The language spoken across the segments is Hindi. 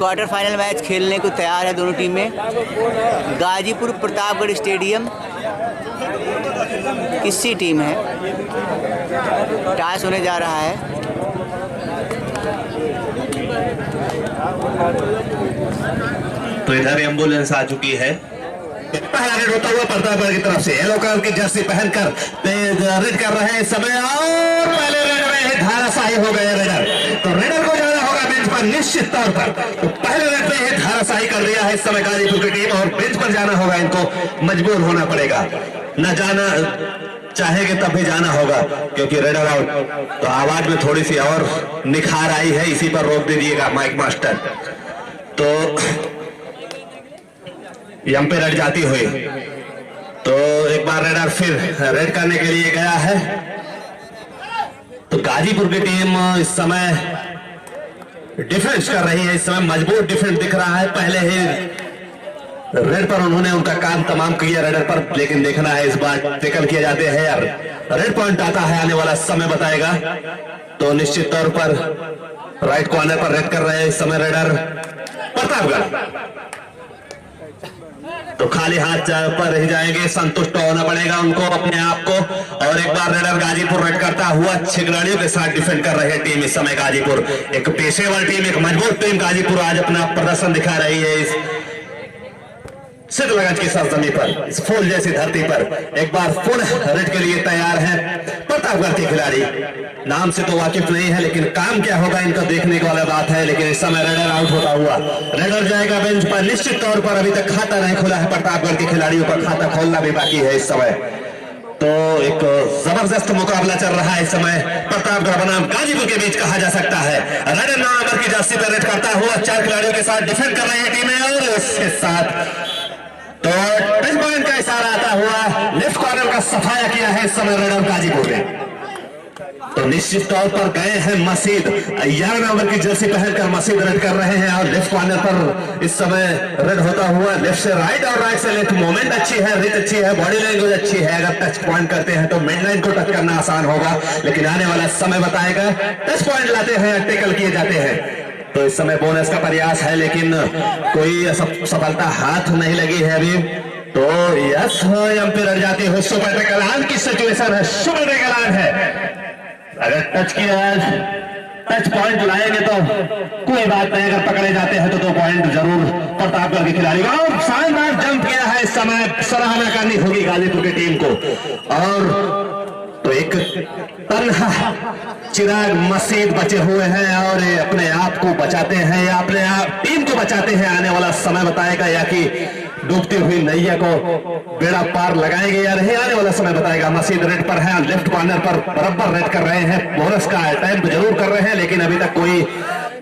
क्वार्टर फाइनल मैच खेलने को तैयार है दोनों टीमें। गाजीपुर प्रतापगढ़ स्टेडियम किसकी टीम है? टॉस होने जा रहा है। तो इधर एम्बुलेंस आ चुकी है। पहला रेड होता हुआ प्रतापगढ़ की तरफ से येलो कलर की जर्सी पहनकर रेड कर रहे हैं इस समय, और पहले रेड में धाराशाही हो गए रेडर। तो रेडर को जाना होगा बेंच पर निश्चित तौर पर। तो पहले रेड में ही धाराशाही कर दिया है इस समय गाजीपुर की टीम, और बेंच पर जाना होगा, इनको मजबूर होना पड़ेगा। न जाना चाहेंगे तब भी जाना होगा क्योंकि रेडर आउट। तो आवाज में थोड़ी सी और निखार आई है, इसी पर रोक दीजिएगा माइक मास्टर। तो अंपायर रेड जाती हुई, तो एक बार रेडर फिर रेड करने के लिए गया है। तो गाजीपुर की टीम इस समय डिफेंस कर रही है, इस समय मजबूत डिफेंस दिख रहा है। पहले ही रेड पर उन्होंने उनका काम तमाम किया रेडर पर, लेकिन देखना है इस बार टैकल किए जाते हैं यार। रेड पॉइंट आता है, आने वाला समय बताएगा। तो निश्चित तौर पर राइट कॉर्नर पर रेड कर रहे हैं इस समय रेडर प्रतापगढ़। तो खाली हाथ पर रह जाएंगे, संतुष्ट होना पड़ेगा उनको अपने आप को। और एक बार रेडर गाजीपुर रेड करता हुआ खिलाड़ियों के साथ डिफेंड कर रहे हैं टीम इस समय गाजीपुर। एक पेशेवर टीम, एक मजबूत टीम गाजीपुर आज अपना प्रदर्शन दिखा रही है इस सिद्धगंज की सरजमी पर, इस फूल जैसी धरती पर। एक बार पुनः रेड के लिए तैयार है प्रतापगढ़ के खिलाड़ी। नाम से तो वाकिफ नहीं है, लेकिन काम क्या होगा इनका देखने की वाला बात है। लेकिन इस समय रेडर आउट होता हुआ रेडर जाएगा बेंच पर निश्चित तौर पर। अभी तक खाता नहीं खुला है प्रतापगढ़ के खिलाड़ियों का, खाता खोलना भी बाकी है इस समय। तो एक जबरदस्त मुकाबला चल रहा है इस समय प्रतापगढ़ बनाम गाजीपुर के बीच कहा जा सकता है। रेडर नंबर की जर्सी पर रेड करता हुआ 4 खिलाड़ियों के साथ डिफेंड कर रही है टीमें, और उसके साथ तो टच पॉइंट का इशारा आता हुआ लेफ्ट कॉर्नर का सफाया किया है इस समय रेडर गाजीपुर ने। तो निश्चित तौर पर गए हैं मसीद, 11 नंबर की जर्सी पहनकर मसीद रेड कर रहे हैं, और लेफ्ट कॉर्नर पर इस समय रेड होता हुआ लेफ्ट से राइट और राइट से लेफ्ट। मूवमेंट अच्छी है, रीच अच्छी है, बॉडी लैंग्वेज अच्छी है। अगर टच पॉइंट करते हैं तो मिड लाइन को टच करना आसान होगा, लेकिन आने वाला समय बताएगा। टच पॉइंट लाते हैं, टैकल किए जाते हैं। तो इस समय बोनस का प्रयास है, लेकिन कोई सफलता हाथ नहीं लगी है अभी। तो यस अंपायर जाती है, सुपर टैकल की सिचुएशन है, सुपर टैकल है। अगर टच किया टच पॉइंट लाएंगे तो कोई बात नहीं, अगर पकड़े जाते हैं तो 2 पॉइंट जरूर प्रतापगढ़ के खिलाड़ी। और शानदार जंप किया है इस समय, सराहना करनी होगी गाजीपुर की टीम को। और तो एक तन्हा चिराग मसीद बचे हुए हैं और अपने आप को बचाते हैं या अपने आप टीम को बचाते हैं। आने वाला समय बताएगा या कि डूबती हुई नैया को बेड़ा पार लगाएंगे या नहीं, आने वाला समय बताएगा। मसीद रेड पर है, लेफ्ट कॉर्नर पर बराबर रेड कर रहे हैं। बोनस का अटेम्प्ट जरूर कर रहे हैं, लेकिन अभी तक कोई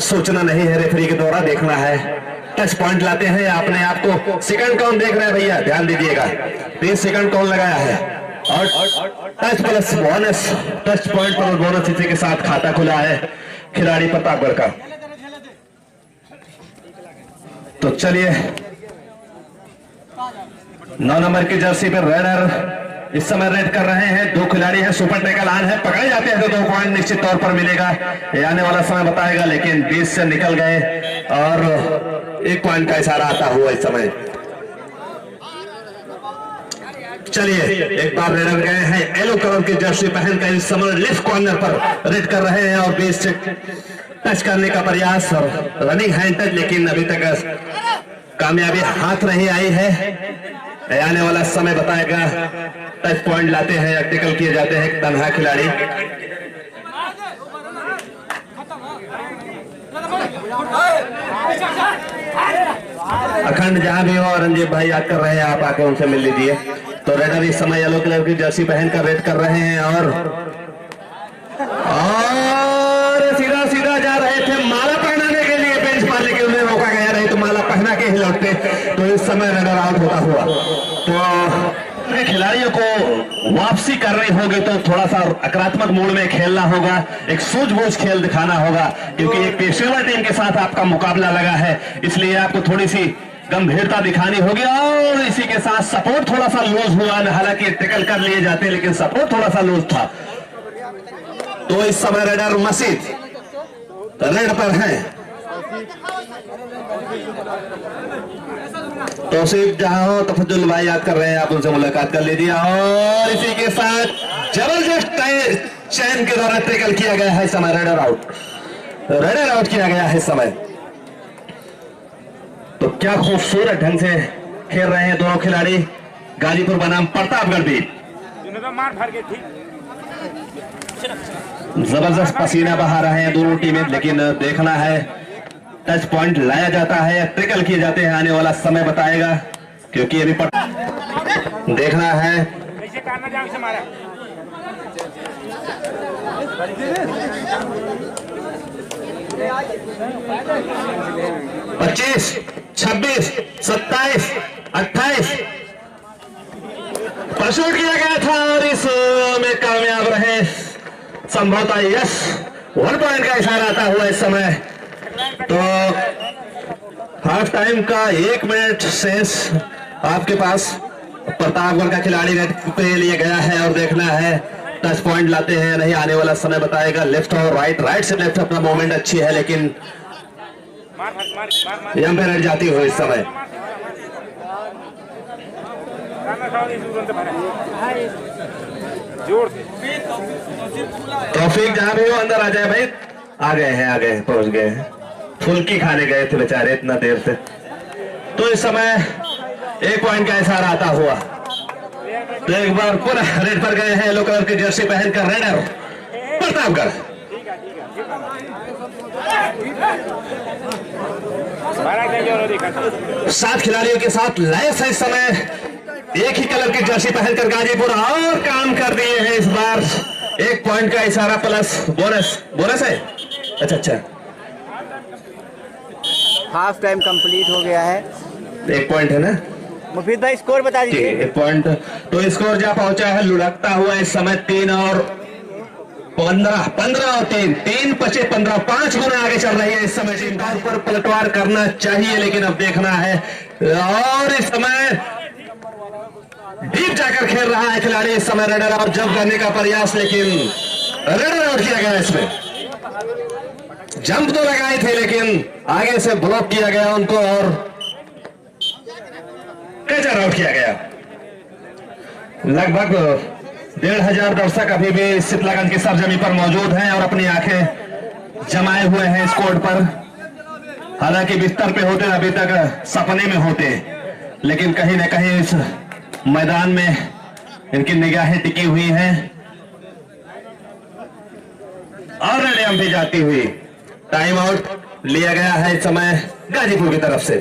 सूचना नहीं है रेफरी के द्वारा। देखना है टच पॉइंट लाते हैं या अपने आप को। सेकंड काउंट देख रहे हैं भैया, ध्यान दीजिएगा। 3 सेकंड काउंट लगाया है और touch plus bonus, touch point पर बोनस इसी के साथ खाता खुला है खिलाड़ी प्रतापगढ़ का। तो चलिए 9 नंबर की जर्सी पर रेडर इस समय रेड कर रहे हैं। 2 खिलाड़ी हैं, सुपर टैकल ऑन है, पकड़े जाते हैं तो 2 पॉइंट निश्चित तौर पर मिलेगा, ये आने वाला समय बताएगा। लेकिन 20 से निकल गए और 1 पॉइंट का इशारा आता हुआ इस समय। चलिए एक बार रेडर गए हैं, येलो कलर की जर्सी पहनकर इस समय लेफ्ट कॉर्नर पर रेड कर रहे हैं, और 20 से टच करने का प्रयास और रनिंग हैंड टच, लेकिन अभी तक कामयाबी हाथ नहीं आई है। आने वाला समय बताएगा। टच पॉइंट लाते हैं या टैकल किए जाते हैं तन्हा खिलाड़ी। अखंड जहां भी हो, औरंगजेब भाई याद कर रहे हैं, आप आके उनसे मिल लीजिए। तो रेडर इस समय येलो कलर की जर्सी पहनकर रेड कर रहे हैं और सीधा सीधा जा रहे थे माला पहनाने के लिए बेंच पर, लेकिन उन्हें रोका गया, नहीं तो माला पहना के ही लौटते। तो इस समय रेडर आउट होता हुआ। तो खिलाड़ियों को वापसी करनी होगी तो थोड़ा सा सकारात्मक मूड में खेलना होगा, एक सूझबूझ खेल दिखाना होगा, क्योंकि एक पेशेवर टीम के साथ आपका मुकाबला लगा है, इसलिए आपको थोड़ी सी गंभीरता दिखानी होगी। और इसी के साथ सपोर्ट थोड़ा सा लूज हुआ, हालांकि टैकल कर लिए जाते लेकिन सपोर्ट थोड़ा सा लूज था। तो इस समय रेडर मसीद रेड पर है तौसीफ जहां हो तफजुल भाई याद कर रहे हैं, आप उनसे मुलाकात कर लीजिए। और इसी के साथ जबरदस्त चैन के द्वारा टैकल किया गया है, समय रेडर आउट किया गया है समय। तो क्या खूबसूरत ढंग से खेल रहे हैं दोनों खिलाड़ी। गाजीपुर बनाम प्रतापगढ़ भी जबरदस्त पसीना बहा रहे हैं दोनों टीमें, लेकिन देखना है टच पॉइंट लाया जाता है या ट्रिकल किए जाते हैं, आने वाला समय बताएगा, क्योंकि अभी देखना है। 25, 26, 27, 28 परशूट किया गया था और इसमें कामयाब रहे संभवतः यस। 1 पॉइंट का इशारा आता हुआ इस समय। तो हाफ टाइम का 1 मिनट शेष आपके पास। प्रतापगढ़ का खिलाड़ी रेड पे लिए गया है और देखना है टच पॉइंट लाते हैं या नहीं, आने वाला समय बताएगा। लेफ्ट और राइट से लेफ्ट अपना मूवमेंट अच्छी है, लेकिन यहाँ पे रेड जाती हुई इस समय। तौफीक जहां भी हो अंदर आ जाए भाई। आ गए हैं पहुंच गए हैं। फुल्की खाने गए थे बेचारे इतना देर से। तो इस समय 1 पॉइंट का इशारा आता हुआ। तो एक बार पुनः रेड पर गए हैं येलो कलर की जर्सी पहनकर रेडर प्रतापगढ़। सात खिलाड़ियों के साथ लैस है इस समय। एक ही कलर की जर्सी पहनकर गाजीपुर और काम कर दिए हैं इस बार। 1 पॉइंट का इशारा प्लस बोनस है। अच्छा हाफ टाइम कंप्लीट हो गया है। 1 पॉइंट है ना मुफीद भाई, स्कोर बता दीजिए। 1 पॉइंट। तो स्कोर जा पहुंचा है लुढ़कता हुआ इस समय 3 और 15 और 3 25 15 5 गुना आगे चल रही है इस समय टीम। पर पलटवार करना चाहिए, लेकिन अब देखना है। और इस समय डीप जाकर खेल रहा है खिलाड़ी इस समय। रेडर आउट जंप करने का प्रयास, लेकिन रेडर आउट किया गया इसमें। जंप तो लगाए थे लेकिन आगे से ब्लॉक किया गया उनको और कैचर आउट किया गया। लगभग 1,500 दर्शक अभी भी शीतलागंज की सरजमी पर मौजूद हैं और अपनी आंखें जमाए हुए हैं इस कोर्ट पर। हालांकि बिस्तर पे होते अभी तक सपने में होते, लेकिन कहीं ना कहीं इस मैदान में इनकी निगाहें टिकी हुई हैं। और रेडियम भी जाती हुई। टाइम आउट लिया गया है इस समय गाजीपुर की तरफ से।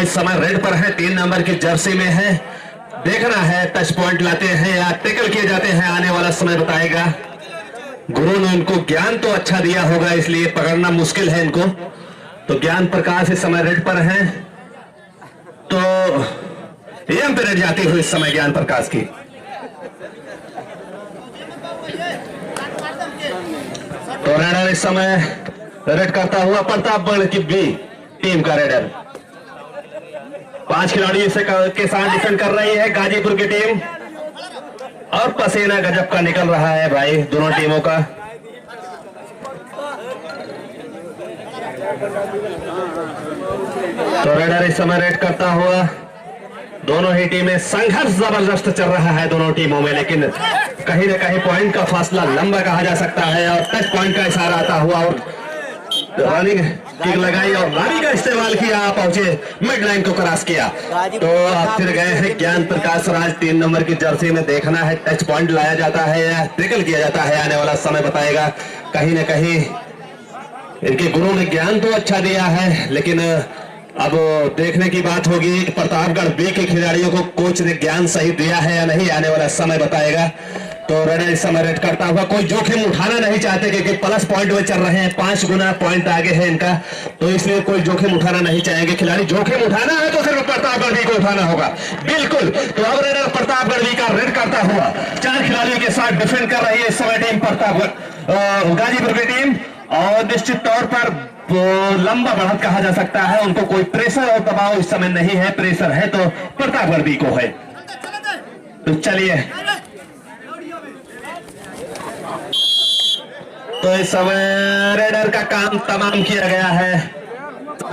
इस समय रेड पर है, 3 नंबर की जर्सी में है। देखना है टच पॉइंट लाते हैं या टैकल किए जाते हैं, आने वाला समय बताएगा। गुरु ने उनको ज्ञान तो अच्छा दिया होगा, इसलिए पकड़ना मुश्किल है इनको। तो ज्ञान प्रकाश इस समय रेड पर है, तो एम पे रेड जाती हुई इस समय ज्ञान प्रकाश की। तो रेडर इस समय रेड करता हुआ प्रतापगढ़ की भी टीम का रेडर 5 खिलाड़ी के साथ डिफेंड कर रही है गाजीपुर की टीम। और पसीना गजब का निकल रहा है भाई दोनों टीमों का। तो रेडर इस समय रेड करता हुआ। दोनों ही टीमें संघर्ष जबरदस्त चल रहा है दोनों टीमों में, लेकिन कहीं ना कहीं पॉइंट का फासला लंबा कहा जा सकता है। और टच पॉइंट का इशारा आता हुआ और रनिंग किक लगाई और रानी का इस्तेमाल किया, पहुंचे मिड लाइन को क्रॉस किया। तो आप फिर गए हैं ज्ञान प्रकाश राज 3 नंबर की जर्सी में। देखना है टच पॉइंट लाया जाता है या ट्रिकल किया जाता है, आने वाला समय बताएगा। कहीं ना कहीं इनके गुरु ने ज्ञान तो अच्छा दिया है, लेकिन अब देखने की बात होगी प्रतापगढ़ बी के खिलाड़ियों को कोच ने ज्ञान सही दिया है या नहीं, आने वाला समय बताएगा। तो रेडर इस समय रेड करता हुआ, कोई जोखिम उठाना नहीं चाहते क्योंकि प्लस पॉइंट में चल रहे हैं, 5 गुना पॉइंट आगे है इनका, तो इसलिए कोई जोखिम उठाना नहीं चाहेंगे खिलाड़ी। जोखिम उठाना है तो सिर्फ प्रतापगढ़ बी को उठाना होगा, बिल्कुल। तो अब रेडर प्रतापगढ़ बी का रेड करता हुआ 4 खिलाड़ियों के साथ डिफेंड कर रही है इस समय टीम प्रतापगढ़ गाजीपुर की टीम। और निश्चित तौर पर लंबा बढ़त कहा जा सकता है, उनको कोई प्रेशर और दबाव इस समय नहीं है। प्रेशर है तो प्रतापगढ़ बी को है। तो चलिए तो इस समय रेडर का काम तमाम किया गया है,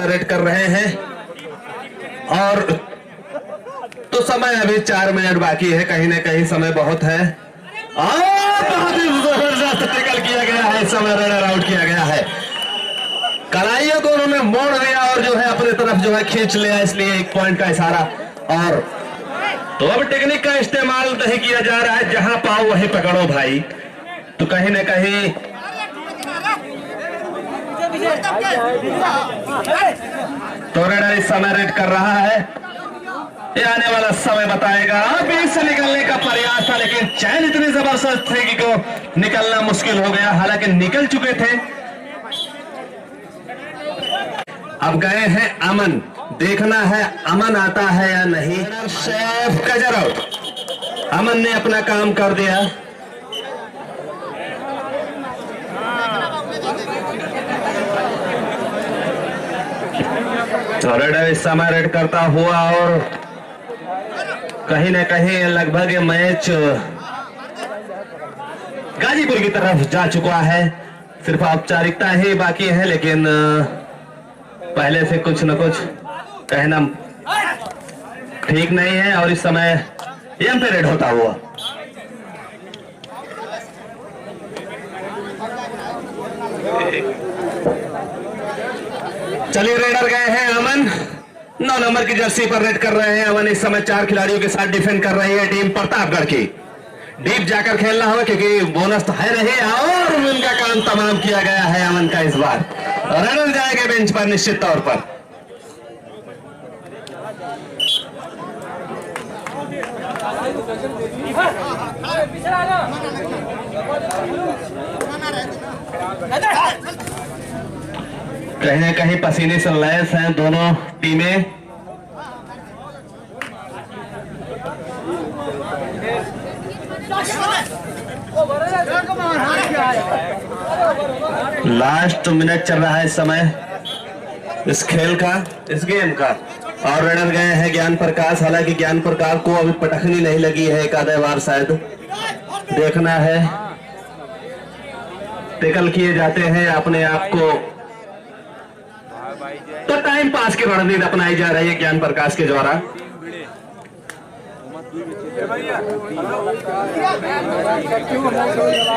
रेड कर रहे हैं और तो समय अभी 4 मिनट बाकी है, कहीं ना कहीं समय बहुत है और बहुत ही जबरदस्त टैकल किया गया है। इस समय रेडर आउट किया गया है, कलाइयों को उन्होंने मोड़ दिया और जो है अपनी तरफ जो है खींच लिया, इसलिए 1 पॉइंट का इशारा। और तो अब टेक्निक का इस्तेमाल नहीं किया जा रहा है, जहां पाओ वहीं पकड़ो भाई। तो कहीं ना कहीं तो रेडर इस समय रेड कर रहा है, ये आने वाला समय बताएगा। बीच से निकलने का प्रयास था लेकिन चैन इतनी जबरदस्त थे कि को निकलना मुश्किल हो गया, हालांकि निकल चुके थे। अब गए हैं अमन, देखना है अमन आता है या नहीं। शेफ कजर आउट, अमन ने अपना काम कर दिया। तो रेडर इस समय रेड करता हुआ और कहीं ना कहीं लगभग ये मैच गाजीपुर की तरफ जा चुका है, सिर्फ औपचारिकता ही बाकी है, लेकिन पहले से कुछ न कुछ कहना ठीक नहीं है। और इस समय एम पे रेड होता हुआ चलिए, रेडर गए हैं अमन, 9 नंबर की जर्सी पर रेड कर रहे हैं अमन। इस समय 4 खिलाड़ियों के साथ डिफेंड कर रही है टीम प्रतापगढ़ की। डीप जाकर खेलना होगा क्योंकि बोनस तो है नहीं, और उनका काम तमाम किया गया है अमन का। इस बार रनर जाएंगे बेंच पर निश्चित तौर पर। कहीं ना कहीं पसीने से लैस हैं दोनों टीमें। लास्ट मिनट चल रहा है इस समय इस खेल का, इस गेम का। और रनर गए हैं ज्ञान प्रकाश, हालांकि ज्ञान प्रकाश को अभी पटखनी नहीं लगी है, एक आधे बार शायद देखना है। टैकल किए जाते हैं अपने आप को, तो टाइम पास की रणनीति अपनाई जा रही है ज्ञान प्रकाश के द्वारा।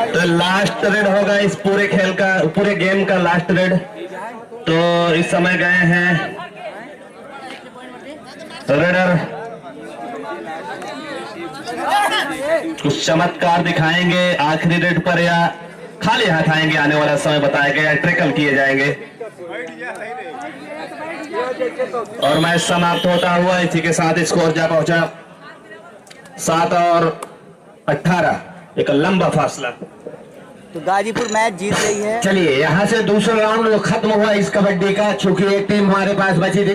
तो लास्ट रेड होगा इस पूरे खेल का, पूरे गेम का लास्ट रेड। तो इस समय गए हैं रेडर, कुछ चमत्कार दिखाएंगे आखिरी रेड पर या खाली हाथ आएंगे, आने वाला समय बताएगा, या ट्रैकल किए जाएंगे। और मैच समाप्त होता हुआ इसी के साथ स्कोर जा पहुंचा 7 और 18, एक लंबा फासला। तो गाजीपुर मैच जीत गई है। चलिए यहाँ से दूसरा राउंड खत्म हुआ इस कबड्डी का, चूंकि एक टीम हमारे पास बची थी।